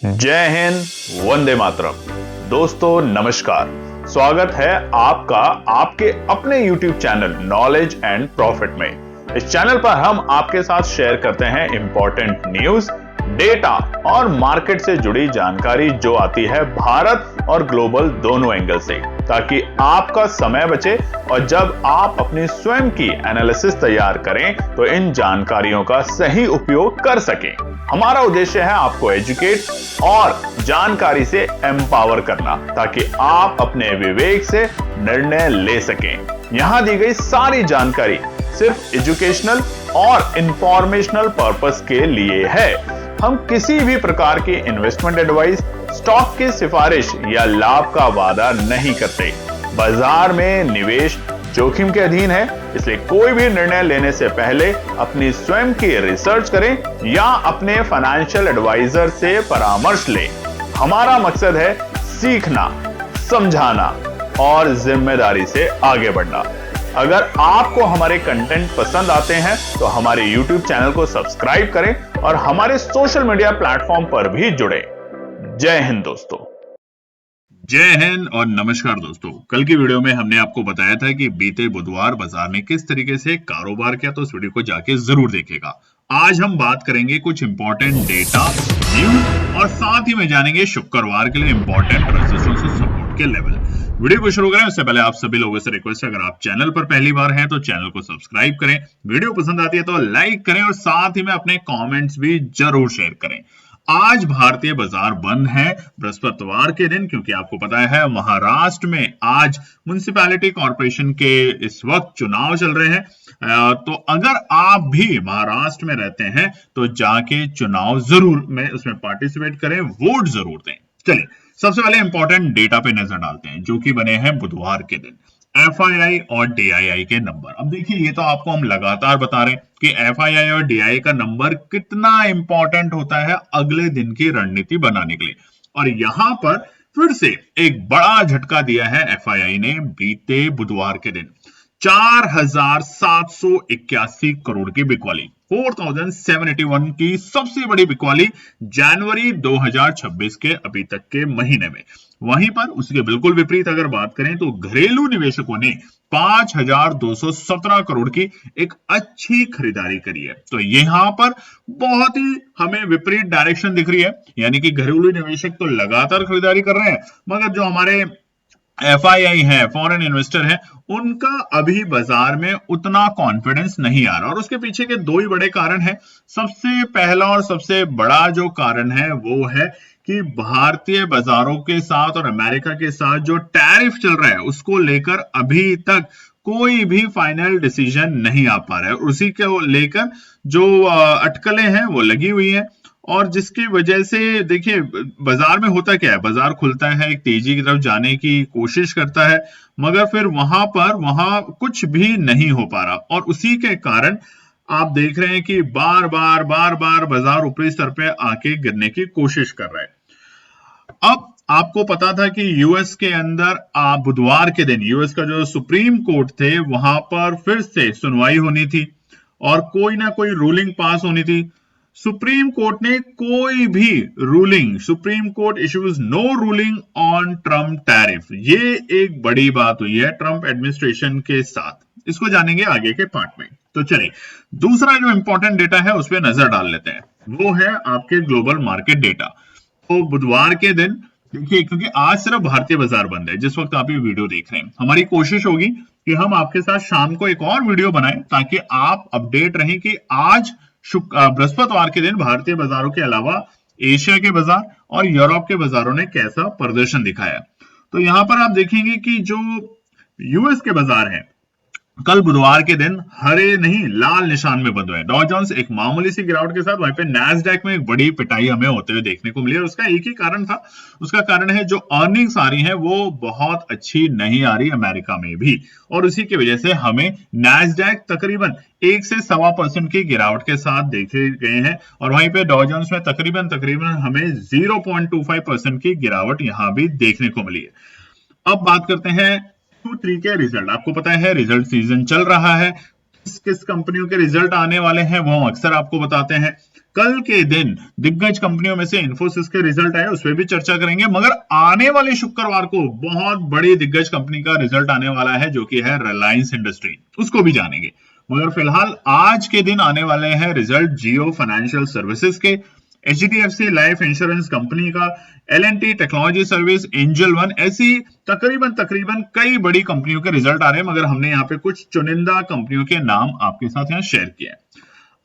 जय हिंद, वंदे मातरम। दोस्तों नमस्कार, स्वागत है आपका आपके अपने YouTube channel knowledge and profit में। इस चैनल पर हम आपके साथ शेयर करते हैं इंपॉर्टेंट न्यूज, डेटा और मार्केट से जुड़ी जानकारी जो आती है भारत और ग्लोबल दोनों एंगल से, ताकि आपका समय बचे और जब आप अपनी स्वयं की एनालिसिस तैयार करें तो इन जानकारियों का सही उपयोग कर सकें। हमारा उद्देश्य है आपको एजुकेट और जानकारी से एम्पावर करना, ताकि आप अपने विवेक से निर्णय ले सकें। यहां दी गई सारी जानकारी सिर्फ एजुकेशनल और इंफॉर्मेशनल पर्पस के लिए है। हम किसी भी प्रकार की इन्वेस्टमेंट एडवाइस, स्टॉक की सिफारिश या लाभ का वादा नहीं करते। बाजार में निवेश जोखिम के अधीन है, इसलिए कोई भी निर्णय लेने से पहले अपनी स्वयं की रिसर्च करें या अपने फाइनेंशियल एडवाइजर से परामर्श लें। हमारा मकसद है सीखना, समझाना और जिम्मेदारी से आगे बढ़ना। अगर आपको हमारे कंटेंट पसंद आते हैं तो हमारे YouTube चैनल को सब्सक्राइब करें और हमारे सोशल मीडिया प्लेटफॉर्म पर भी जुड़े। जय हिंद दोस्तों। जय हिंद और नमस्कार दोस्तों। कल की वीडियो में हमने आपको बताया था कि बीते बुधवार बाजार ने किस तरीके से कारोबार किया, तो उस वीडियो को जाके जरूर देखेगा। आज हम बात करेंगे कुछ इंपॉर्टेंट डेटा, न्यूज और साथ ही में जानेंगे शुक्रवार के लिए इंपॉर्टेंट रेजिस्टेंस और सपोर्ट के लेवल। वीडियो को शुरू करें उससे पहले आप सभी लोगों से रिक्वेस्ट है, अगर आप चैनल पर पहली बार हैं तो चैनल को सब्सक्राइब करें, वीडियो पसंद आती है तो लाइक करें और साथ ही में अपने कमेंट्स भी जरूर शेयर करें। आज भारतीय बाजार बंद है बृहस्पतिवार के दिन, क्योंकि आपको पता है महाराष्ट्र में आज म्युनिसिपैलिटी कॉर्पोरेशन के इस वक्त चुनाव चल रहे हैं। तो अगर आप भी महाराष्ट्र में रहते हैं तो जाके चुनाव जरूर में उसमें पार्टिसिपेट करें, वोट जरूर दें। चलिए सबसे पहले इंपॉर्टेंट डेटा पे नजर डालते हैं जो कि बने हैं बुधवार के दिन। FII और DII के नंबर। अब देखिए, ये तो आपको हम लगातार बता रहे हैं कि FII और DII का नंबर कितना इंपॉर्टेंट होता है अगले दिन की रणनीति बनाने के लिए। और यहां पर फिर से एक बड़ा झटका दिया है FII ने बीते बुधवार के दिन। 4781 करोड़ की बिकवाली, 4781 की सबसे बड़ी बिकवाली जनवरी 2026 के अभी तक के महीने में। वहीं पर उसके बिल्कुल विपरीत अगर बात करें तो घरेलू निवेशकों ने 5217 करोड़ की एक अच्छी खरीदारी करी है। तो यहां पर बहुत ही हमें विपरीत डायरेक्शन दिख रही है, यानी कि घरेलू निवेशक तो लगातार खरीदारी कर रहे हैं, मगर जो हमारे FII है, फॉरेन इन्वेस्टर है, उनका अभी बाजार में उतना कॉन्फिडेंस नहीं आ रहा। और उसके पीछे के दो ही बड़े कारण हैं। सबसे पहला और सबसे बड़ा जो कारण है वो है कि भारतीय बाजारों के साथ और अमेरिका के साथ जो टैरिफ चल रहा है उसको लेकर अभी तक कोई भी फाइनल डिसीजन नहीं आ पा रहा है। उसी को लेकर जो अटकलें हैं वो लगी हुई हैं, और जिसकी वजह से देखिए बाजार में होता क्या है, बाजार खुलता है, एक तेजी की तरफ जाने की कोशिश करता है, मगर फिर वहां कुछ भी नहीं हो पा रहा। और उसी के कारण आप देख रहे हैं कि बार बार बाजार ऊपरी स्तर पे आके गिरने की कोशिश कर रहा है। अब आपको पता था कि यूएस के अंदर बुधवार के दिन यूएस का जो सुप्रीम कोर्ट थे वहां पर फिर से सुनवाई होनी थी और कोई ना कोई रूलिंग पास होनी थी। सुप्रीम कोर्ट ने कोई भी ruling, Supreme Court issues no ruling on Trump tariff. ये एक बड़ी बात हुई है ट्रम्प एडमिनिस्ट्रेशन के साथ, इसको जानेंगे आगे के पार्ट में। तो चलिए दूसरा जो इंपॉर्टेंट डेटा है उस पर नजर डाल लेते हैं, वो है आपके ग्लोबल मार्केट डेटा। तो बुधवार के दिन देखिए, क्योंकि आज सिर्फ भारतीय बाजार बंद है जिस वक्त आप ये वीडियो देख रहे हैं, हमारी कोशिश होगी कि हम आपके साथ शाम को एक और वीडियो बनाएं ताकि आप अपडेट रहें कि आज बृहस्पतिवार के दिन भारतीय बाजारों के अलावा एशिया के बाजार और यूरोप के बाजारों ने कैसा प्रदर्शन दिखाया। तो यहां पर आप देखेंगे कि जो यूएस के बाजार हैं कल बुधवार के दिन हरे नहीं लाल निशान में बंद हुए। डॉ जोन्स एक मामूली सी गिरावट के साथ, वहीं पे नैस्डैक में एक बड़ी पिटाई हमें होते हुए देखने को मिली। और उसका एक ही कारण था, उसका कारण है जो अर्निंग्स आ रही हैं वो बहुत अच्छी नहीं आ रही अमेरिका में भी, और उसी की वजह से हमें नैस्डैक तकरीबन 1 से 1.25% की गिरावट के साथ देखे गए हैं। और वहीं पे डॉ जोन्स में तकरीबन हमें 0.25% की गिरावट यहां भी देखने को मिली है। अब बात करते हैं Q3 के रिजल्ट। आपको पता है रिजल्ट सीजन चल रहा है, किस किस कंपनियों के रिजल्ट आने वाले हैं वो हम अक्सर आपको बताते हैं। कल के दिन दिग्गज कंपनियों में से इन्फोसिस के रिजल्ट आए, उस पर भी चर्चा करेंगे। मगर आने वाले शुक्रवार को बहुत बड़ी दिग्गज कंपनी का रिजल्ट आने वाला है जो कि है रिलायंस इंडस्ट्री, उसको भी जानेंगे। मगर फिलहाल आज के दिन आने वाले हैं रिजल्ट जियो फाइनेंशियल सर्विसेज के, एचडीएफसी लाइफ इंश्योरेंस कंपनी का, L&T technology service, angel one, ऐसी तकरीबन कई बड़ी कंपनियों के रिजल्ट आ रहे हैं। मगर हमने यहाँ पे कुछ चुनिंदा कंपनियों के नाम आपके साथ यहाँ शेयर किए हैं।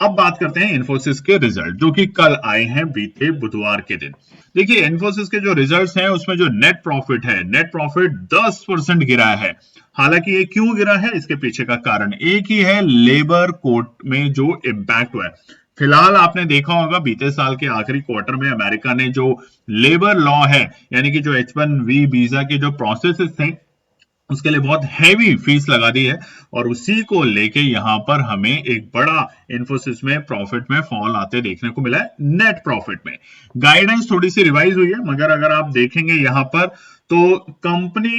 अब बात करते हैं इन्फोसिस के रिजल्ट जो कि कल आए हैं बीते बुधवार के दिन। देखिए इन्फोसिस के जो रिजल्ट्स हैं उसमें जो नेट प्रॉफिट है, नेट प्रॉफिट 10% गिरा है। हालांकि ये क्यों गिरा है, इसके पीछे का कारण एक ही है, लेबर कोड में जो इम्पैक्ट हुआ है। फिलहाल आपने देखा होगा बीते साल के आखिरी क्वार्टर में अमेरिका ने जो लेबर लॉ है, यानी कि जो H1B वीजा के जो प्रोसेसेस थे उसके लिए बहुत हैवी फीस लगा दी है, और उसी को लेके यहां पर हमें एक बड़ा इन्फोसिस में प्रॉफिट में फॉल आते देखने को मिला है। नेट प्रॉफिट में गाइडेंस थोड़ी सी रिवाइज हुई है, मगर अगर आप देखेंगे यहां पर तो कंपनी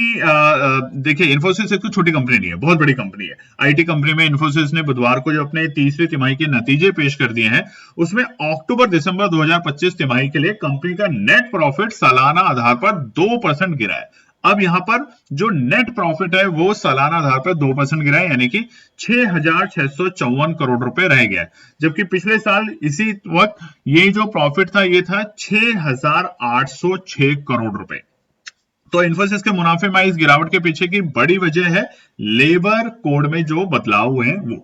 देखिए इन्फोसिस एक तो छोटी कंपनी नहीं है, बहुत बड़ी कंपनी है। आईटी कंपनी में इन्फोसिस ने बुधवार को जो अपने तीसरी तिमाही के नतीजे पेश कर दिए हैं उसमें अक्टूबर दिसंबर 2025 तिमाही के लिए कंपनी का नेट प्रॉफिट सालाना आधार पर 2% गिरा है। अब यहां पर जो नेट प्रॉफिट है वो सालाना आधार पर 2% गिरा है, यानी कि 6,654 करोड़ रुपए रह गया है। जबकि पिछले साल इसी वक्त ये जो प्रॉफिट था ये था 6,806 करोड़ रुपए। तो इन्फोसिस के मुनाफे में इस गिरावट के पीछे की बड़ी वजह है लेबर कोड में जो बदलाव हुए हैं वो।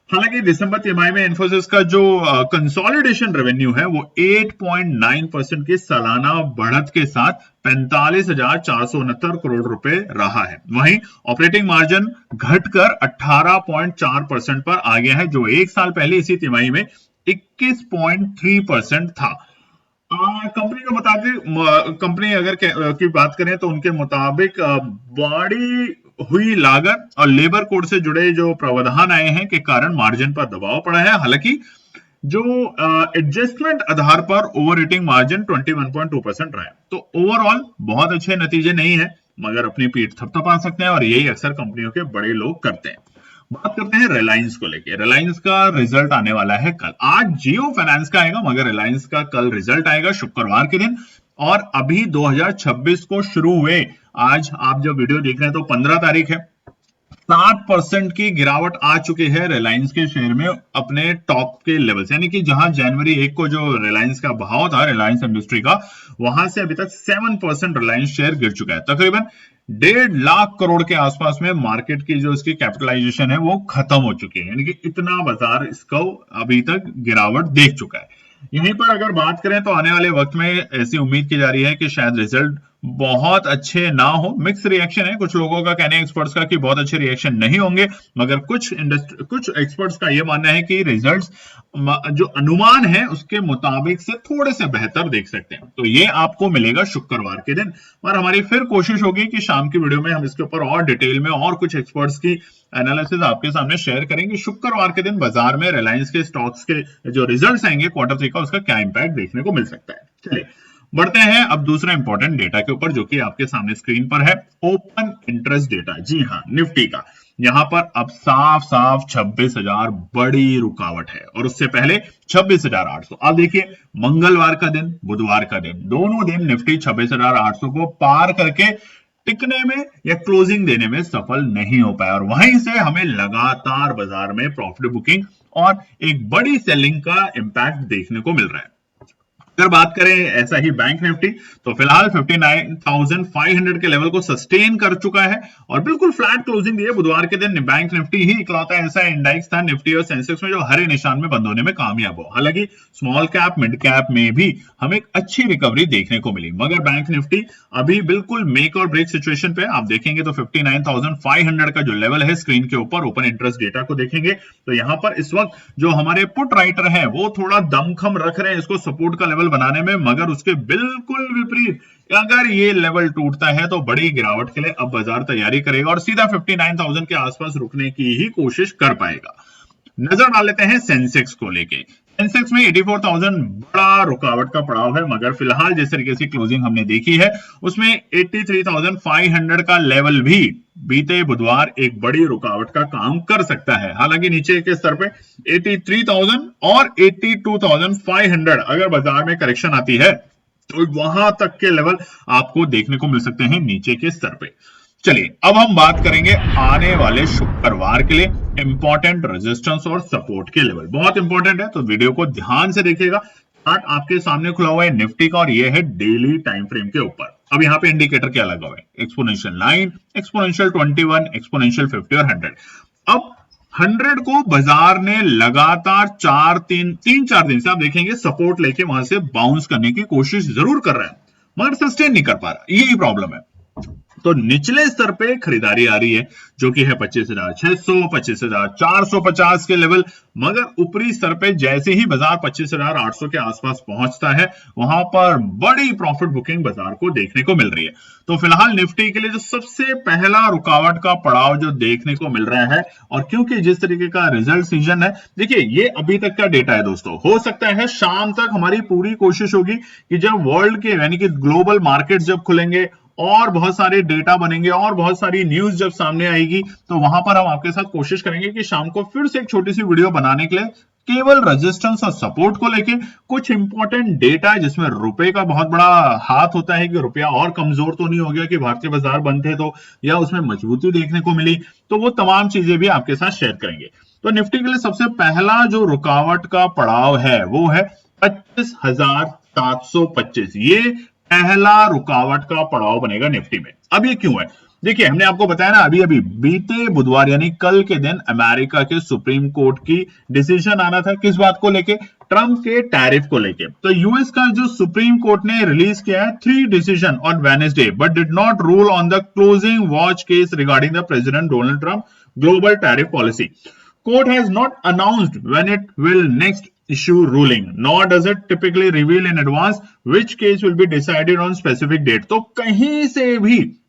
हालांकि दिसंबर तिमाही में इन्फोसिस का जो कंसोलिडेशन रेवेन्यू है वो 8.9% की सालाना बढ़त के साथ 45,469 करोड़ रुपए रहा है। वहीं ऑपरेटिंग मार्जिन घटकर 18.4% पर आ गया है, जो एक साल पहले इसी तिमाही में 21.3% था। कंपनी के मुताबिक, कंपनी अगर की बात करें तो उनके मुताबिक बड़ी हुई लागत और लेबर कोड से जुड़े जो प्रावधान आए हैं के कारण मार्जिन पर दबाव पड़ा है। हालांकि जो एडजस्टमेंट आधार पर ओवर रेटिंग मार्जिन 21.2% रहा है। तो ओवरऑल बहुत अच्छे नतीजे नहीं है, मगर अपनी पीठ थपथपा सकते हैं और यही अक्सर कंपनियों के बड़े लोग करते हैं। बात करते हैं रिलायंस को लेके। रिलायंस का रिजल्ट आने वाला है कल। आज जियो फाइनेंस का आएगा, मगर रिलायंस का कल रिजल्ट आएगा शुक्रवार के दिन। और अभी 2026 को शुरू हुए, आज आप जब वीडियो देख रहे हैं तो 15 तारीख है, 7% की गिरावट आ चुकी है रिलायंस के शेयर में अपने टॉप के लेवल से, यानी कि जहां जनवरी 1 को जो रिलायंस का भाव था रिलायंस इंडस्ट्री का, वहां से अभी तक 7% रिलायंस शेयर गिर चुका है। तकरीबन 1.5 लाख करोड़ के आसपास में मार्केट की जो इसकी कैपिटलाइजेशन है वो खत्म हो चुकी है, यानी कि इतना बाजार इसको अभी तक गिरावट देख चुका है। यहीं पर अगर बात करें तो आने वाले वक्त में ऐसी उम्मीद की जा रही है कि शायद रिजल्ट बहुत अच्छे ना हो। मिक्स रिएक्शन है, कुछ लोगों का कहना है एक्सपर्ट्स का कि बहुत अच्छे रिएक्शन नहीं होंगे, मगर कुछ एक्सपर्ट्स का यह मानना है कि रिजल्ट्स जो अनुमान है उसके मुताबिक से थोड़े से बेहतर देख सकते हैं। तो ये आपको मिलेगा शुक्रवार के दिन, और हमारी फिर कोशिश होगी कि शाम की वीडियो में हम इसके ऊपर और डिटेल में और कुछ एक्सपर्ट्स की एनालिसिस आपके सामने शेयर करेंगे। शुक्रवार के दिन बाजार में रिलायंस के स्टॉक्स के जो रिजल्ट्स आएंगे क्वार्टर 3 का, उसका क्या इंपैक्ट देखने को मिल सकता है। चलिए बढ़ते हैं अब दूसरा इंपॉर्टेंट डेटा के ऊपर, जो कि आपके सामने स्क्रीन पर है, ओपन इंटरेस्ट डेटा। जी हाँ, निफ्टी का। यहां पर अब साफ 26,000 बड़ी रुकावट है, और उससे पहले 26,800। अब देखिए मंगलवार का दिन, बुधवार का दिन, दोनों दिन निफ्टी 26,800 को पार करके टिकने में या क्लोजिंग देने में सफल नहीं हो पाया, और वहीं से हमें लगातार बाजार में प्रॉफिट बुकिंग और एक बड़ी सेलिंग का इंपैक्ट देखने को मिल रहा है। अगर बात करें ऐसा ही बैंक निफ्टी, तो फिलहाल 59,500 के लेवल को सस्टेन कर चुका है और बिल्कुल फ्लैट क्लोजिंग दी है। बुधवार के दिन बैंक निफ्टी ही इकलौता ऐसा इंडेक्स था निफ्टी और सेंसेक्स में जो हरे निशान में बंद होने में कामयाब हो। हालांकि स्मॉल कैप मिड कैप में भी हमें अच्छी रिकवरी देखने को मिली, मगर बैंक निफ्टी अभी बिल्कुल मेक और ब्रेक सिचुएशन पे। आप देखेंगे तो 59,500 का जो लेवल है स्क्रीन के ऊपर, ओपन इंटरेस्ट डेटा को देखेंगे तो यहां पर इस वक्त जो हमारे पुट राइटर है वो थोड़ा दमखम रख रहे हैं इसको सपोर्ट का लेवल बनाने में, मगर उसके बिल्कुल विपरीत अगर ये लेवल टूटता है तो बड़ी गिरावट के लिए अब बाजार तैयारी करेगा और सीधा 59,000 के आसपास रुकने की ही कोशिश कर पाएगा। नजर डाल लेते हैं सेंसेक्स को लेके। सेंसेक्स में 84,000 बड़ा रुकावट का पड़ाव है, मगर फिलहाल जिस तरीके से क्लोजिंग हमने देखी है उसमें 83,500 का लेवल भी बीते बुधवार एक बड़ी रुकावट का काम कर सकता है। हालांकि नीचे के स्तर पे 83,000 और 82,500 अगर बाजार में करेक्शन आती है तो वहां तक के लेवल आपको देखने को मिल सकते हैं नीचे के स्तर पे। चलिए अब हम बात करेंगे आने वाले शुक्रवार के लिए इंपॉर्टेंट रेजिस्टेंस और सपोर्ट के लेवल। बहुत इंपॉर्टेंट है, तो वीडियो को ध्यान से देखिएगा। चार्ट आपके सामने खुला हुआ है निफ्टी का और ये है डेली टाइम फ्रेम के ऊपर। अब यहाँ पे इंडिकेटर क्या लगा हुआ है, एक्सपोनेंशियल 9, एक्सपोनेंशियल 21, एक्सपोनेंशियल 50 और 100। अब 100 को बाजार ने लगातार 3-4 दिन से आप देखेंगे सपोर्ट लेके वहां से बाउंस करने की कोशिश जरूर कर रहा है, मगर सस्टेन नहीं कर पा रहा, यही प्रॉब्लम है। तो निचले स्तर पे खरीदारी आ रही है जो कि है 25,600, 25,450 के लेवल, मगर ऊपरी स्तर पे जैसे ही बाजार 25,800 के आसपास पहुंचता है वहां पर बड़ी प्रॉफिट बुकिंग बाजार को देखने को मिल रही है। तो फिलहाल निफ्टी के लिए जो सबसे पहला रुकावट का पड़ाव जो देखने को मिल रहा है, और क्योंकि जिस तरीके का रिजल्ट सीजन है, देखिए ये अभी तक का डेटा है दोस्तों, हो सकता है शाम तक हमारी पूरी कोशिश होगी कि जब वर्ल्ड के यानी कि ग्लोबल मार्केट जब खुलेंगे और बहुत सारे डेटा बनेंगे और बहुत सारी न्यूज जब सामने आएगी, तो वहां पर हम आपके साथ कोशिश करेंगे कि शाम को फिर से एक छोटी सी वीडियो बनाने के लिए केवल रेजिस्टेंस और सपोर्ट को लेके कुछ इंपॉर्टेंट डेटा जिसमें रुपए का बहुत बड़ा हाथ होता है कि रुपया और कमजोर तो नहीं हो गया कि भारतीय बाजार बंद थे तो, या उसमें मजबूती देखने को मिली, तो वो तमाम चीजें भी आपके साथ शेयर करेंगे। तो निफ्टी के लिए सबसे पहला जो रुकावट का पड़ाव है वो है 25,725। ये पहला रुकावट का पड़ाव बनेगा निफ्टी में। अब ये क्यों है, देखिए हमने आपको बताया ना, अभी बीते बुधवार यानी कल के दिन अमेरिका के सुप्रीम कोर्ट की डिसीजन आना था, किस बात को लेके, ट्रंप के टैरिफ को लेके। तो यूएस का जो सुप्रीम कोर्ट ने रिलीज किया है 3 decision on Wednesday but did not rule on the closing watch case regarding the president Donald Trump global tariff policy. Court has not announced when it will next issue ruling, nor does it typically reveal in advance which case will be decided on specific date. तो कहीं से भी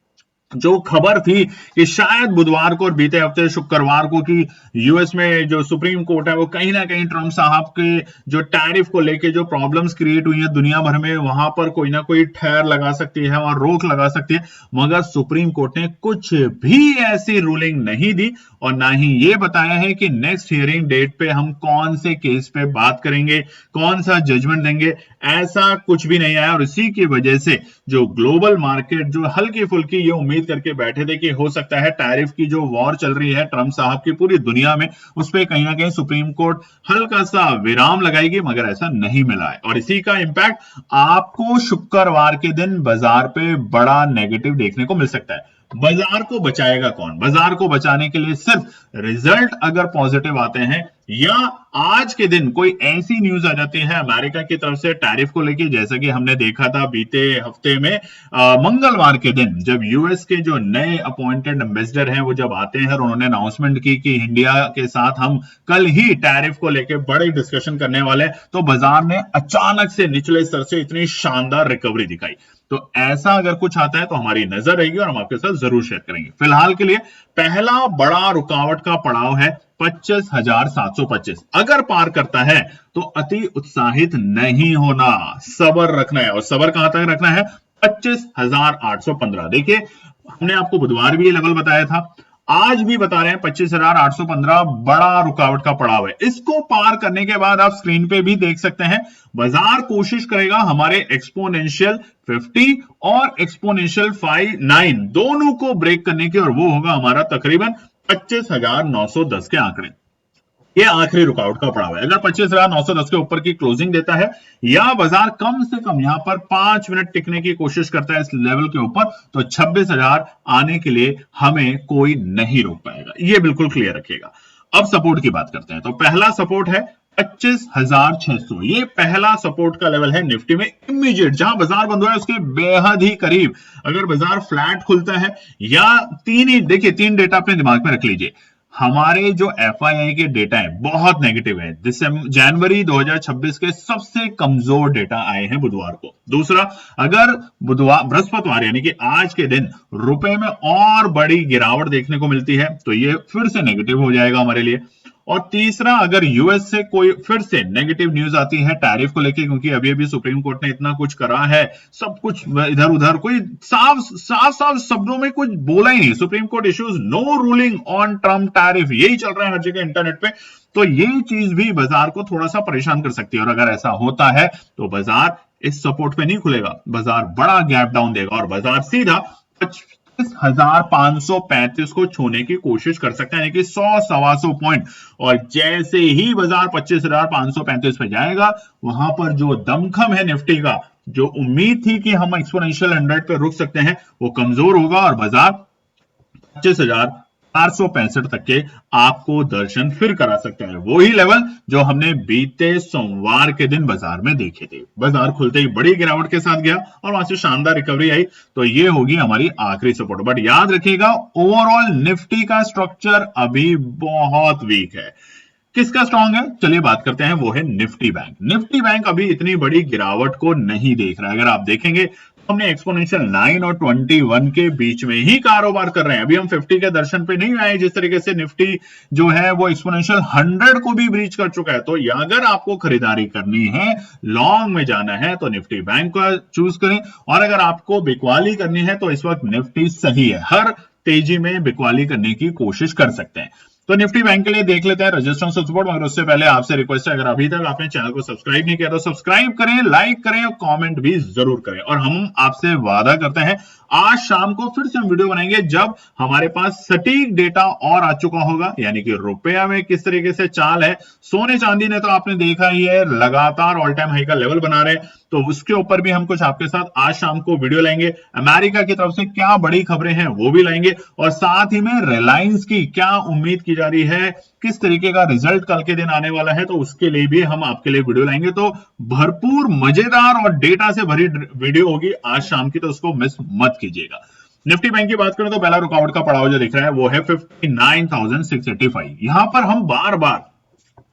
जो खबर थी कि शायद बुधवार को और बीते हफ्ते शुक्रवार को कि यूएस में जो सुप्रीम कोर्ट है वो कहीं ना कहीं ट्रंप साहब के जो टैरिफ को लेके जो प्रॉब्लम्स क्रिएट हुई है दुनिया भर में, वहां पर कोई ना कोई ठहर लगा सकती है और रोक लगा सकती है, मगर सुप्रीम कोर्ट ने कुछ भी ऐसी रूलिंग नहीं दी और ना ही ये बताया है कि नेक्स्ट हियरिंग डेट पे हम कौन से केस पे बात करेंगे, कौन सा जजमेंट देंगे, ऐसा कुछ भी नहीं आया। और इसी की वजह से जो ग्लोबल मार्केट जो हल्की फुल्की ये उम्मीद करके बैठे थे कि हो सकता है टैरिफ की जो वॉर चल रही है ट्रंप साहब की पूरी दुनिया में, उस पर कहीं ना कहीं सुप्रीम कोर्ट हल्का सा विराम लगाएगी, मगर ऐसा नहीं मिला है। और इसी का इंपैक्ट आपको शुक्रवार के दिन बाजार पे बड़ा नेगेटिव देखने को मिल सकता है। बाजार को बचाएगा कौन, बाजार को बचाने के लिए सिर्फ रिजल्ट अगर पॉजिटिव आते हैं या आज के दिन कोई ऐसी न्यूज आ जाती है अमेरिका की तरफ से टैरिफ को लेके, जैसा कि हमने देखा था बीते हफ्ते में मंगलवार के दिन जब यूएस के जो नए अपॉइंटेड एम्बेसडर हैं वो जब आते हैं और उन्होंने अनाउंसमेंट की कि इंडिया के साथ हम कल ही टैरिफ को लेके बड़ी डिस्कशन करने वाले हैं, तो बाजार ने अचानक से निचले स्तर से इतनी शानदार रिकवरी दिखाई। तो ऐसा अगर कुछ आता है तो हमारी नजर रहेगी और हम आपके साथ जरूर शेयर करेंगे। फिलहाल के लिए पहला बड़ा रुकावट का पड़ाव है 25,725। अगर पार करता है तो अति उत्साहित नहीं होना, सब्र रखना है। और सब्र कहां तक रखना है, 25,815। देखिए हमने आपको बुधवार भी ये लेवल बताया था, आज भी बता रहे हैं 25,815 बड़ा रुकावट का पड़ाव है। इसको पार करने के बाद आप स्क्रीन पे भी देख सकते हैं बाजार कोशिश करेगा हमारे एक्सपोनेंशियल 50 और एक्सपोनेंशियल 9 दोनों को ब्रेक करने की, और वो होगा हमारा तकरीबन 25,910 के आंकड़े। ये आखिरी रुकावट का पड़ाव है। अगर 25,910 के ऊपर की क्लोजिंग देता है या बाजार कम से कम यहां पर 5 मिनट टिकने की कोशिश करता है इस लेवल के ऊपर, तो 26,000 आने के लिए हमें कोई नहीं रोक पाएगा, ये बिल्कुल क्लियर रखिएगा। अब सपोर्ट की बात करते हैं। तो पहला सपोर्ट है 25,600। ये पहला सपोर्ट का लेवल है निफ्टी में, इमीडिएट जहां बाजार बंद हुआ है उसके बेहद ही करीब। अगर बाजार फ्लैट खुलता है या देखिए 3 डेटा अपने दिमाग में रख लीजिए। हमारे जो एफआईआई के डेटा है बहुत नेगेटिव है, जनवरी 2026 के सबसे कमजोर डेटा आए हैं बुधवार को। दूसरा, अगर बृहस्पतिवार यानी कि आज के दिन रुपए में और बड़ी गिरावट देखने को मिलती है तो ये फिर से नेगेटिव हो जाएगा हमारे लिए। और तीसरा, अगर यूएस से कोई फिर से नेगेटिव न्यूज आती है टैरिफ को लेके, क्योंकि अभी अभी सुप्रीम कोर्ट ने इतना कुछ करा है, सब कुछ इधर उधर, कोई साफ साफ साफ शब्दों में कुछ बोला ही नहीं। Supreme Court issues no ruling on Trump tariff, यही चल रहा है हर जगह इंटरनेट पे। तो ये चीज भी बाजार को थोड़ा सा परेशान कर सकती है, और अगर ऐसा होता है तो बाजार इस सपोर्ट पे नहीं खुलेगा, बाजार बड़ा गैप डाउन देगा और बाजार सीधा 25,535 को छूने की कोशिश कर सकता है, यानी कि 100-125 पॉइंट। और जैसे ही बाजार 25,535 पे जाएगा, वहां पर जो दमखम है निफ्टी का, जो उम्मीद थी कि हम एक्सपोनेंशियल 100 पे रुक सकते हैं, वो कमजोर होगा और बाजार 25,465 तक के आपको दर्शन फिर करा सकता है। वही लेवल जो हमने बीते सोमवार के दिन बाजार में देखे थे। बाजार खुलते ही बड़ी गिरावट के साथ गया और वहां से शानदार रिकवरी आई, तो ये होगी हमारी आखिरी सपोर्ट। बट याद रखिएगा, ओवरऑल निफ्टी का स्ट्रक्चर अभी बहुत वीक है। किसका स्ट्रांग है, चलिए बात करते हैं, वो है निफ्टी बैंक। निफ्टी बैंक अभी इतनी बड़ी गिरावट को नहीं देख रहा है। अगर आप देखेंगे, हमने एक्सपोनेंशियल 9 और 21 के बीच में ही कारोबार कर रहे हैं। अभी हम 50 के दर्शन पे नहीं आए। जिस तरीके से निफ्टी जो है वो एक्सपोनेंशियल 100 को भी ब्रीच कर चुका है। तो अगर आपको खरीदारी करनी है, लॉन्ग में जाना है, तो निफ्टी बैंक को चूज करें। और अगर आपको बिकवाली करनी है तो इस वक्त निफ्टी सही है, हर तेजी में बिकवाली करने की कोशिश कर सकते हैं। तो निफ्टी बैंक के लिए देख लेते हैं रेजिस्टेंस और सपोर्ट। मगर उससे पहले आपसे रिक्वेस्ट है, अगर अभी तक आपने चैनल को सब्सक्राइब नहीं किया तो सब्सक्राइब करें, लाइक करें और कमेंट भी जरूर करें। और हम आपसे वादा करते हैं, आज शाम को फिर से हम वीडियो बनाएंगे जब हमारे पास सटीक डेटा और आ चुका होगा, यानी कि रुपया में किस तरीके से चाल है। सोने चांदी ने तो आपने देखा ही है, लगातार ऑल टाइम हाई का लेवल बना रहे हैं, तो उसके ऊपर भी हम कुछ आपके साथ आज शाम को वीडियो लाएंगे। अमेरिका की तरफ से क्या बड़ी खबरें हैं वो भी लाएंगे, और साथ ही में रिलायंस की क्या उम्मीद की जा रही है, किस तरीके का रिजल्ट कल के दिन आने वाला है, तो उसके लिए भी हम आपके लिए वीडियो लाएंगे। तो भरपूर मजेदार और डेटा से भरी वीडियो होगी आज शाम की, तो उसको मिस मत कीजिएगा। निफ्टी बैंक की बात करें तो पहला रुकावट का पड़ाव जो दिख रहा है वो है 59,685। यहां पर हम बार बार,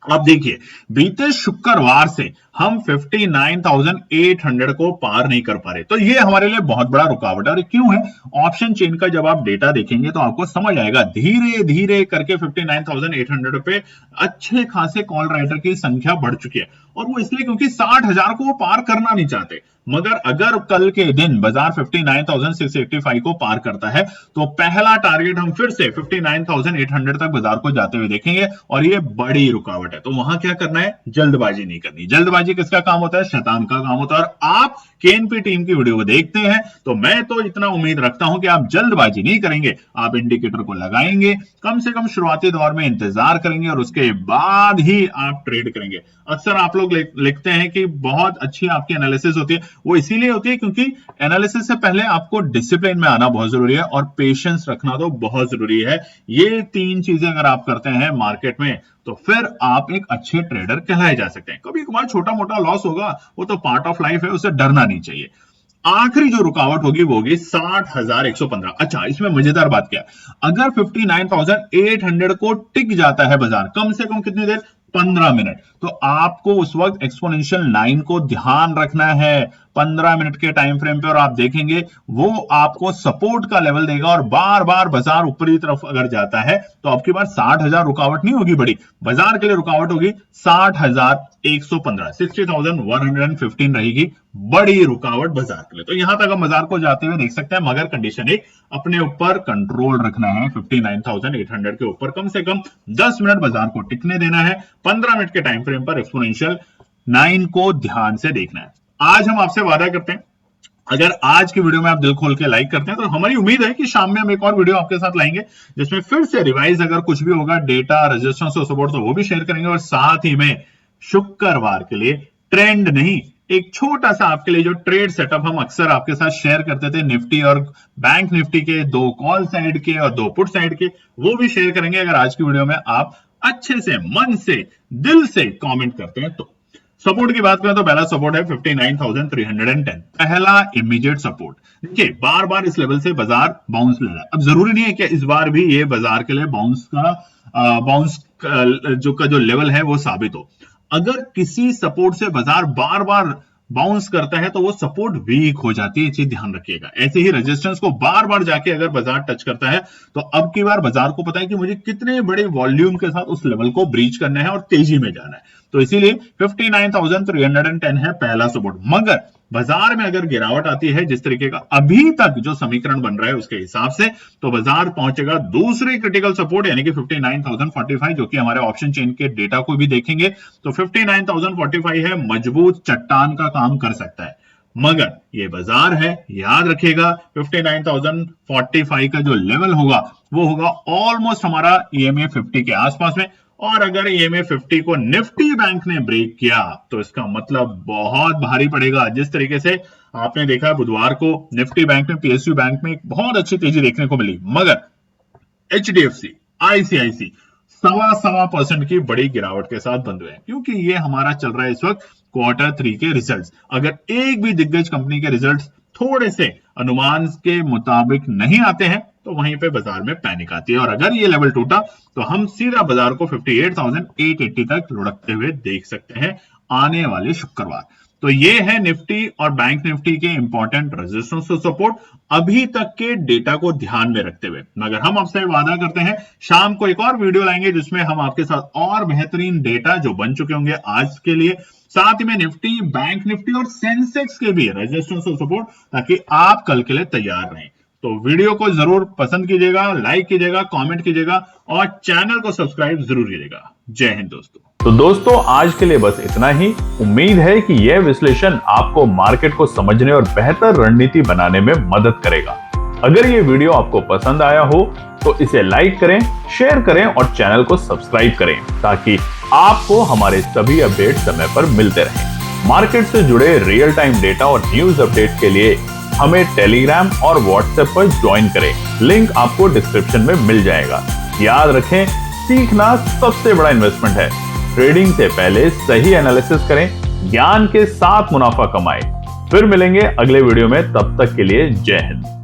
आप देखिए, बीते शुक्रवार से हम 59,800 को पार नहीं कर पा रहे, तो ये हमारे लिए बहुत बड़ा रुकावट है। और क्यों है, ऑप्शन चेन का जब आप डेटा देखेंगे तो आपको समझ आएगा। धीरे धीरे करके 59,800 पे अच्छे खासे कॉल राइटर की संख्या बढ़ चुकी है, और वो इसलिए क्योंकि 60,000 को वो पार करना नहीं चाहते। मगर अगर कल के दिन बाजार 59,685 को पार करता है तो पहला टारगेट हम फिर से 59,800 तक बाजार को जाते हुए देखेंगे, और ये बड़ी रुकावट है। तो वहां क्या करना है, जल्दबाजी नहीं करनी। जल्दबाजी किसका काम होता है, शैतान का काम होता है। और आप केएनपी टीम की वीडियो को देखते हैं तो मैं तो इतना उम्मीद रखता हूं कि आप जल्दबाजी नहीं करेंगे, आप इंडिकेटर को लगाएंगे, कम से कम शुरुआती दौर में इंतजार करेंगे और उसके बाद ही आप ट्रेड करेंगे। अक्सर आप लोग लिखते हैं कि बहुत अच्छी आपकी एनालिसिस होती है, वो इसीलिए होती है क्योंकि एनालिसिस से पहले आपको डिसिप्लिन में आना बहुत जरूरी है और पेशेंस रखना तो बहुत जरूरी है। ये तीन चीजें अगर आप करते हैं मार्केट में तो फिर आप एक अच्छे ट्रेडर कहलाए जा सकते हैं। कभी कभार छोटा मोटा लॉस होगा, वो तो पार्ट ऑफ लाइफ है, उसे डरना नहीं चाहिए। आखिरी जो रुकावट होगी वो होगी 60,115। अच्छा, इसमें मजेदार बात क्या है, अगर 59,800 को टिक जाता है बाजार कम से कम कितनी देर, 15 मिनट, तो आपको उस वक्त एक्सपोनेंशियल 9 को ध्यान रखना है 15 मिनट के टाइम फ्रेम पे, और आप देखेंगे वो आपको सपोर्ट का लेवल देगा। और बार बार बाजार ऊपरी तरफ अगर जाता है तो आपकी बार 60,000 रुकावट नहीं होगी बड़ी, बाजार के लिए रुकावट होगी 60,115, 60,115 रहेगी बड़ी रुकावट बाजार के लिए। तो यहां तक हम बाजार को जाते हुए देख सकते हैं, मगर कंडीशन एक, अपने ऊपर कंट्रोल रखना है। 59,800 के ऊपर कम से कम 10 मिनट बाजार को टिकने देना है, 15 मिनट के टाइम फ्रेम पर एक्सपोनेंशियल 9 को ध्यान से देखना है। आज हम आपसे वादा करते हैं, अगर आज की वीडियो में आप दिल खोल के लाइक करते हैं तो हमारी उम्मीद है कि शाम में हम एक और वीडियो आपके साथ लाएंगे जिसमें फिर से रिवाइज अगर कुछ भी होगा, डेटा, रेजिस्टेंस और सपोर्ट, तो वो भी शेयर करेंगे। और साथ ही में शुक्रवार के लिए ट्रेंड नहीं, एक छोटा सा आपके लिए जो ट्रेड सेटअप हम अक्सर आपके साथ शेयर करते थे निफ्टी और बैंक निफ्टी के, 2 कॉल साइड के और 2 पुट साइड के, वो भी शेयर करेंगे अगर आज की वीडियो में आप अच्छे से, मन से, दिल से कमेंट करते हैं तो। सपोर्ट की बात करें तो पहला सपोर्ट है 59,310, पहला इमीडिएट सपोर्ट। देखिए, बार बार इस लेवल से बाजार बाउंस ले रहा है। अब जरूरी नहीं है कि इस बार भी ये बाजार के लिए बाउंस का जो लेवल है वो साबित हो। अगर किसी सपोर्ट से बाजार बार बार बाउंस करता है तो वो सपोर्ट वीक हो जाती है, ये चीज ध्यान रखिएगा। ऐसे ही रेजिस्टेंस को बार बार जाके अगर बाजार टच करता है तो अब की बार बाजार को पता है कि मुझे कितने बड़े वॉल्यूम के साथ उस लेवल को ब्रीच करना है और तेजी में जाना है, तो इसीलिए 59,310 है पहला सपोर्ट। मगर बाजार में अगर गिरावट आती है जिस तरीके का अभी तक जो समीकरण बन रहा है उसके हिसाब से, तो बाजार पहुंचेगा दूसरे क्रिटिकल सपोर्ट यानी कि 59,045, जो कि हमारे ऑप्शन चेन के डेटा को भी देखेंगे तो 59,045 है, मजबूत चट्टान का काम कर सकता है। मगर ये बाजार है, याद रखिएगा 59,045 का जो लेवल होगा वो होगा ऑलमोस्ट हमारा EMA 50 के आसपास में, और अगर EMA 50 को निफ्टी बैंक ने ब्रेक किया तो इसका मतलब बहुत भारी पड़ेगा। जिस तरीके से आपने देखा बुधवार को निफ्टी बैंक में, PSU बैंक में एक बहुत अच्छी तेजी देखने को मिली, मगर HDFC, ICICI 1.25% की बड़ी गिरावट के साथ बंद हुए, क्योंकि ये हमारा चल रहा है इस वक्त Q3 के रिजल्ट्स। अगर एक भी दिग्गज कंपनी के रिजल्ट्स थोड़े से अनुमान के मुताबिक नहीं आते हैं तो वहीं पे बाजार में पैनिक आती है, और अगर ये लेवल टूटा तो हम सीधा बाजार को 58,880 तक लुढ़कते हुए देख सकते हैं आने वाले शुक्रवार। तो ये है निफ्टी और बैंक निफ्टी के इंपॉर्टेंट रेजिस्टेंस और सपोर्ट अभी तक के डेटा को ध्यान में रखते हुए। मगर हम आपसे वादा करते हैं शाम को एक और वीडियो लाएंगे जिसमें हम आपके साथ और बेहतरीन डेटा जो बन चुके होंगे आज के लिए, साथ ही में निफ्टी, बैंक निफ्टी और सेंसेक्स के भी रेजिस्टेंस और सपोर्ट, ताकि आप कल के लिए तैयार रहें। तो वीडियो को जरूर पसंद कीजिएगा, लाइक कीजिएगा, कमेंट कीजिएगा और चैनल को सब्सक्राइब जरूर कीजिएगा। जय हिंद दोस्तों। तो दोस्तों आज के लिए बस इतना ही। उम्मीद है कि यह विश्लेषण आपको मार्केट को समझने और बेहतर रणनीति बनाने में मदद करेगा। अगर ये वीडियो आपको पसंद आया हो तो इसे लाइक करें, शेयर करें और चैनल को सब्सक्राइब करें, ताकि आपको हमारे सभी अपडेट समय पर मिलते रहें। मार्केट से जुड़े रियल टाइम डेटा और न्यूज अपडेट के लिए हमें टेलीग्राम और व्हाट्सएप पर ज्वाइन करें, लिंक आपको डिस्क्रिप्शन में मिल जाएगा। याद रखें, सीखना सबसे बड़ा इन्वेस्टमेंट है। ट्रेडिंग से पहले सही एनालिसिस करें, ज्ञान के साथ मुनाफा कमाएं। फिर मिलेंगे अगले वीडियो में, तब तक के लिए जय हिंद।